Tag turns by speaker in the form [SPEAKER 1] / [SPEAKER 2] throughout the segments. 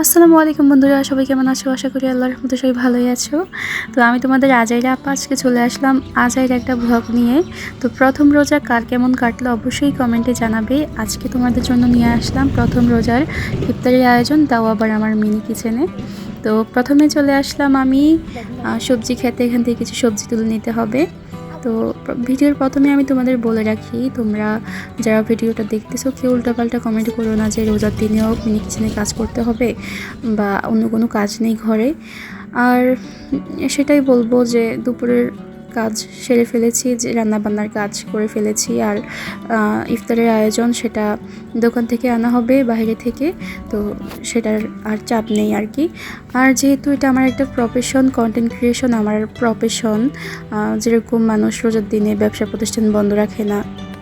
[SPEAKER 1] আসসালামু আলাইকুম বন্ধুরা, সবাই কেমন আছো? আশা করি আল্লাহর রহমতে সবাই ভালোই আছো। তো আমি তোমাদের আজাইরা আপা আজকে চলে আসলাম আজাইরা একটা ভ্লগ নিয়ে। তো প্রথম রোজা কার কেমন কাটলো অবশ্যই কমেন্টে জানাবে। আজকে তোমাদের জন্য নিয়ে আসলাম প্রথম রোজার ইফতারের আয়োজন, তাও আবার আমার মিনি কিচেনে। তো প্রথমে চলে আসলাম আমি সবজি খেতে, এখান থেকে কিছু সবজি তুলে নিতে হবে। তো ভিডিওর প্রথমে আমি তোমাদের বলে রাখি, তোমরা যারা ভিডিওটা দেখতেছো কেউ উল্টাপাল্টা কমেন্ট করো না যে রোজার দিনেও মিনি কিচেনে কাজ করতে হবে বা অন্য কোনো কাজ নেই ঘরে। আর সেটাই বলবো যে দুপুরের কাজ সেরে ফেলেছি, যে রান্নাবান্নার কাজ করে ফেলেছি। আর ইফতারের আয়োজন সেটা দোকান থেকে আনা হবে, বাইরে থেকে। তো সেটার আর চাপ নেই আর কি। আর যেহেতু এটা আমার একটা প্রফেশন, কন্টেন্ট ক্রিয়েশন আমার প্রফেশন, যেরকম মানুষ রোজার দিনে ব্যবসা প্রতিষ্ঠান বন্ধ রাখে না,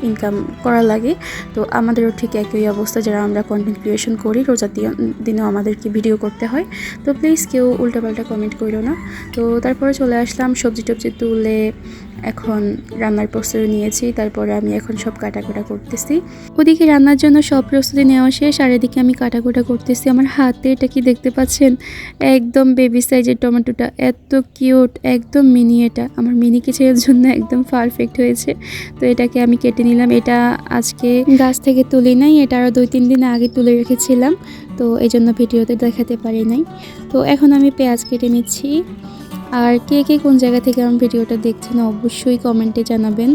[SPEAKER 1] ইনকাম করা লাগে, তো আমাদেরও ঠিক একই অবস্থা। যারা আমরা কন্টেন্ট ক্রিয়েশন করি রোজার দিনেও আমাদেরকে ভিডিও করতে হয়। তো প্লিজ কেউ উল্টাপাল্টা কমেন্ট করো না। তো তারপরে চলে আসলাম সবজি টবজি তুলে, এখন রান্নার প্রস্তুতি নিয়েছি। তারপরে আমি এখন সব কাটাকুটা করতেছি। ওদিকে রান্নার জন্য সব প্রস্তুতি নেওয়া শেষ, আর এদিকে আমি কাটাকুটা করতেছি। আমার হাতে এটা কি দেখতে পাচ্ছেন, একদম বেবি সাইজের টমেটোটা, এত কিউট, একদম মিনি। এটা আমার মিনি কিচেনের জন্য একদম পারফেক্ট হয়েছে। তো এটাকে আমি কেটে নিলাম। এটা আজকে গাছ থেকে তুলি নাই, এটা আরও 2-3 দিন আগে তুলে রেখেছিলাম, তো এই জন্য ভিডিওতে দেখাতে পারি নাই। তো এখন আমি পেঁয়াজ কেটে নিচ্ছি। আর কে কে কোন জায়গা থেকে আমার ভিডিওটা দেখছেন অবশ্যই কমেন্টে জানাবেন।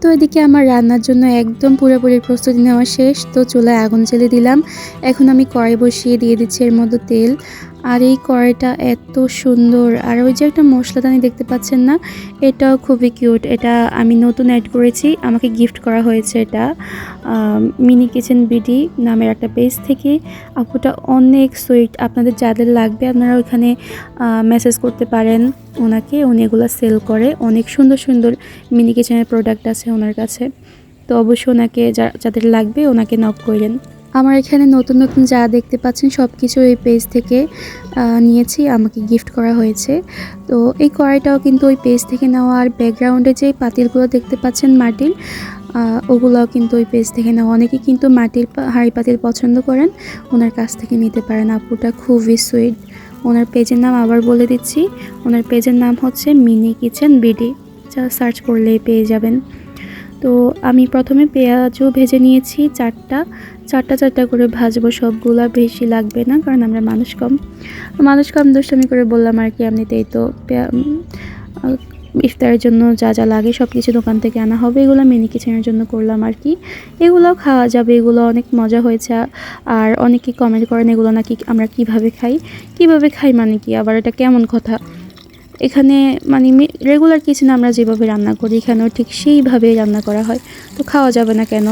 [SPEAKER 1] তো এদিকে আমার রান্নার জন্য একদম পুরোপুরি প্রস্তুতি নেওয়া শেষ। তো চুলায় আগুন জ্বেলে দিলাম। এখন আমি কড়াই বসিয়ে দিয়ে দিচ্ছি এর মধ্যে তেল। আর এই কড়াইটা এত সুন্দর, আর ওই যে একটা মশলাদানি দেখতে পাচ্ছেন না, এটাও খুবই কিউট। এটা আমি নতুন অ্যাড করেছি, আমাকে গিফট করা হয়েছে। এটা মিনি কিচেন বিডি নামের একটা পেজ থেকে। আপুটা অনেক সুইট, আপনাদের যাদের লাগবে আপনারা ওইখানে মেসেজ করতে পারেন ওনাকে। উনি এগুলো সেল করে, অনেক সুন্দর সুন্দর মিনি কিচেনের প্রোডাক্ট আছে ওনার কাছে। তো অবশ্যই ওনাকে যাদের লাগবে ওনাকে নক করেন। আমার এখানে নতুন নতুন যা দেখতে পাচ্ছেন সব কিছু এই পেজ থেকে নিয়েছি, আমাকে গিফট করা হয়েছে। তো এই কড়াইটাও কিন্তু ওই পেজ থেকে নেওয়া। আর ব্যাকগ্রাউন্ডে যে পাতিলগুলো দেখতে পাচ্ছেন মাটির, ওগুলোও কিন্তু ওই পেজ থেকে নেওয়া। অনেকে কিন্তু মাটির হাঁড়ি পাতিল পছন্দ করেন, ওনার কাছ থেকে নিতে পারেন। আপুটা খুবই সুইট। ওনার পেজের নাম আবার বলে দিচ্ছি, ওনার পেজের নাম হচ্ছে মিনি কিচেন বিডি, যা সার্চ করলেই পেয়ে যাবেন। তো আমি প্রথমে পেঁয়াজও ভেজে নিয়েছি চারটা চারটা করে ভাজবো। সবগুলা বেশি লাগবে না, কারণ আমরা মানুষ কম দুষ্টামি করে বললাম আর কি। এমনিতেই তো ইফতারের জন্য যা যা লাগে সব কিছু দোকান থেকে আনা হবে। এগুলো মিনি কিচেনের জন্য করলাম আর কি। এগুলোও খাওয়া যাবে, এগুলো অনেক মজা হয়েছে। আর অনেকে কমেন্ট করেন এগুলো নাকি আমরা কিভাবে খাই মানে কি, আবার এটা কেমন কথা। এখানে মানে রেগুলার কিচেনে আমরা যেভাবে রান্না করি এখানেও ঠিক সেইভাবেই রান্না করা হয়। তো খাওয়া যাবে না কেন?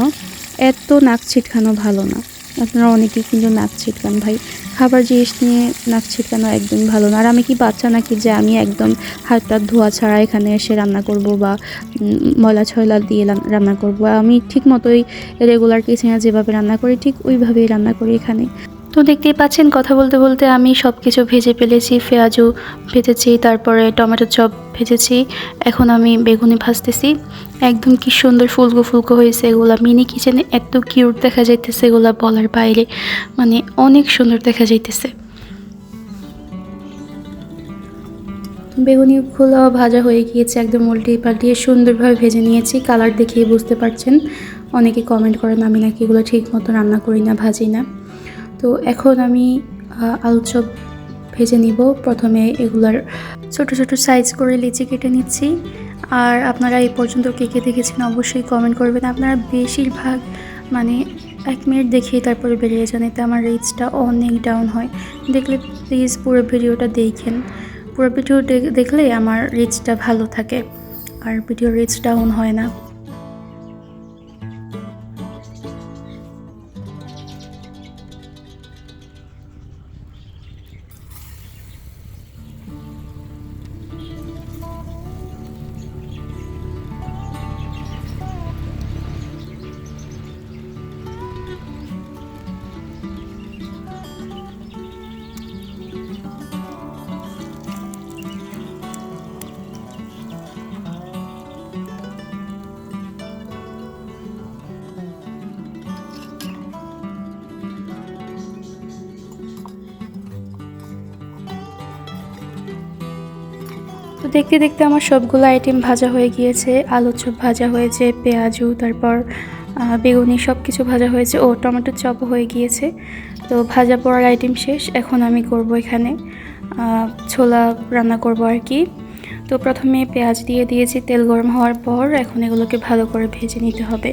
[SPEAKER 1] এত নাক ছিটকানো ভালো না। আপনারা অনেকেই কিন্তু নাক ছিটকান ভাই, খাবার জিনিস নিয়ে নাক ছিটকানো একদমই ভালো না। আর আমি কি বাচ্চা নাকি যে আমি একদম হাতটা ধোয়া ছাড়া এখানে এসে রান্না করব বা ময়লা ছয়লা দিয়ে রান্না করব? আমি ঠিক মতোই রেগুলার কিচেনে যেভাবে রান্না করি ঠিক ওইভাবেই রান্না করি এখানে। তো দেখতেই পাচ্ছেন কথা বলতে বলতে আমি সব কিছু ভেজে ফেলেছি। পেঁয়াজও ভেজেছি, তারপরে টমেটো চপ ভেজেছি। এখন আমি বেগুনি ভাজতেছি। একদম কি সুন্দর ফুলকো ফুলকো হয়েছে এগুলা। মিনি কিচেনে এত কিউট দেখা যাইতেছে, এগুলা বলার বাইরে, মানে অনেক সুন্দর দেখা যাইতেছে। বেগুনিগুলো ভাজা হয়ে গিয়েছে, একদম উল্টিয়ে পাল্টিয়ে সুন্দরভাবে ভেজে নিয়েছি। কালার দেখেই বুঝতে পারছেন। অনেকে কমেন্ট করেন আমি নাকি এগুলো ঠিক মতো রান্না করি না, ভাজি না। তো এখন আমি আলু চপ ভেজে নিব। প্রথমে এগুলার ছোট ছোট সাইজ করে লিচি কেটে নিচ্ছি। আর আপনারা এই পর্যন্ত কে কে দেখেছেন অবশ্যই কমেন্ট করবেন। আপনারা বেশিরভাগ মানে 1 মিনিট দেখেই তারপরে বেরিয়ে যান, এতে আমার রিচটা অনেক ডাউন হয়। দেখলে প্লিজ পুরো ভিডিওটা দেখেন। পুরো ভিডিও দেখলে আমার রিচটা ভালো থাকে, আর ভিডিও রিচ ডাউন হয় না। দেখতে দেখতে আমার সবগুলো আইটেম ভাজা হয়ে গিয়েছে। আলুর চপ ভাজা হয়েছে, পেঁয়াজু, তারপর বেগুনি সব কিছু ভাজা হয়েছে, ও টমেটোর চপও হয়ে গিয়েছে। তো ভাজা পড়ার আইটেম শেষ। এখন আমি করব এখানে ছোলা রান্না করব আর কি। তো প্রথমে পেঁয়াজ দিয়ে দিয়েছি, তেল গরম হওয়ার পর এখন এগুলোকে ভালো করে ভেজে নিতে হবে।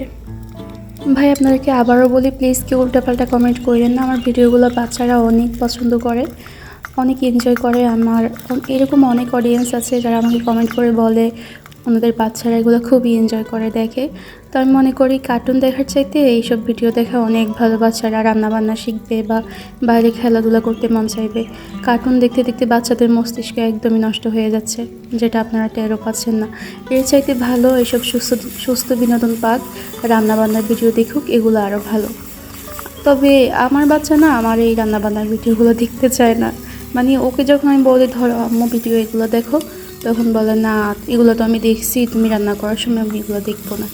[SPEAKER 1] ভাই আপনাদেরকে আবারও বলি, প্লিজ কেউ উল্টাপাল্টা কমেন্ট করেন না। আমার ভিডিওগুলো বাচ্চারা অনেক পছন্দ করে, অনেক এনজয় করে। আমার এরকম অনেক অডিয়েন্স আছে যারা আমাকে কমেন্ট করে বলে ওনাদের বাচ্চারা এগুলো খুবই এনজয় করে দেখে। তো আমি মনে করি কার্টুন দেখার চাইতে এইসব ভিডিও দেখা অনেক ভালো। বাচ্চারা রান্নাবান্না শিখবে বা বাইরে খেলাধুলা করতে মন চাইবে। কার্টুন দেখতে দেখতে বাচ্চাদের মস্তিষ্ক একদমই নষ্ট হয়ে যাচ্ছে, যেটা আপনারা টেরও পাচ্ছেন না। এর চাইতে ভালো এইসব সুস্থ বিনোদন পাক, রান্নাবান্নার ভিডিও দেখুক, এগুলো আরও ভালো। তবে আমার বাচ্চা না আমার এই রান্নাবান্নার ভিডিওগুলো দেখতে চায় না। মানে ওকে যখন আমি বলি ধরো আম্মু ভিডিও এগুলো দেখো, তখন বলে না এগুলো তো আমি দেখছি, তুমি রান্না করার সময় আমি এগুলো দেখবো না।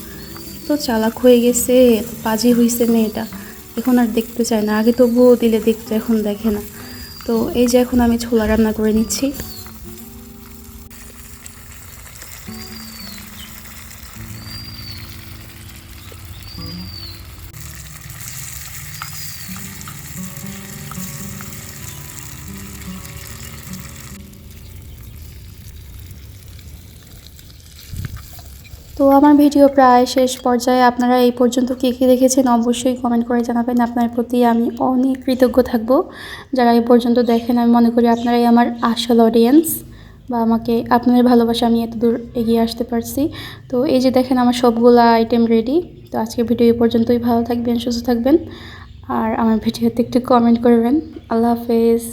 [SPEAKER 1] তো চালাক হয়ে গেছে, পাজি হয়েছে মেয়েটা, এখন আর দেখতে চায় না। আগে তবুও দিলে দেখতো, এখন দেখে না। তো এই যে এখন আমি ছোলা রান্না করে নিচ্ছি। তো আমার ভিডিও প্রায় শেষ পর্যায়ে। আপনারা এই পর্যন্ত কে কে দেখেছেন অবশ্যই কমেন্ট করে জানাবেন। আপনার প্রতি আমি অনেক কৃতজ্ঞ থাকব যারা এই পর্যন্ত দেখেন। আমি মনে করি আপনারাই আমার আসল অডিয়েন্স, বা আমাকে আপনাদের ভালোবাসা আমি এত দূর এগিয়ে আসতে পারছি। তো এই যে দেখেন আমার সবগুলো আইটেম রেডি। তো আজকের ভিডিও এই পর্যন্তই। ভালো থাকবেন, সুস্থ থাকবেন, আর আমার ভিডিওতে একটু কমেন্ট করবেন। আল্লাহ হাফেজ।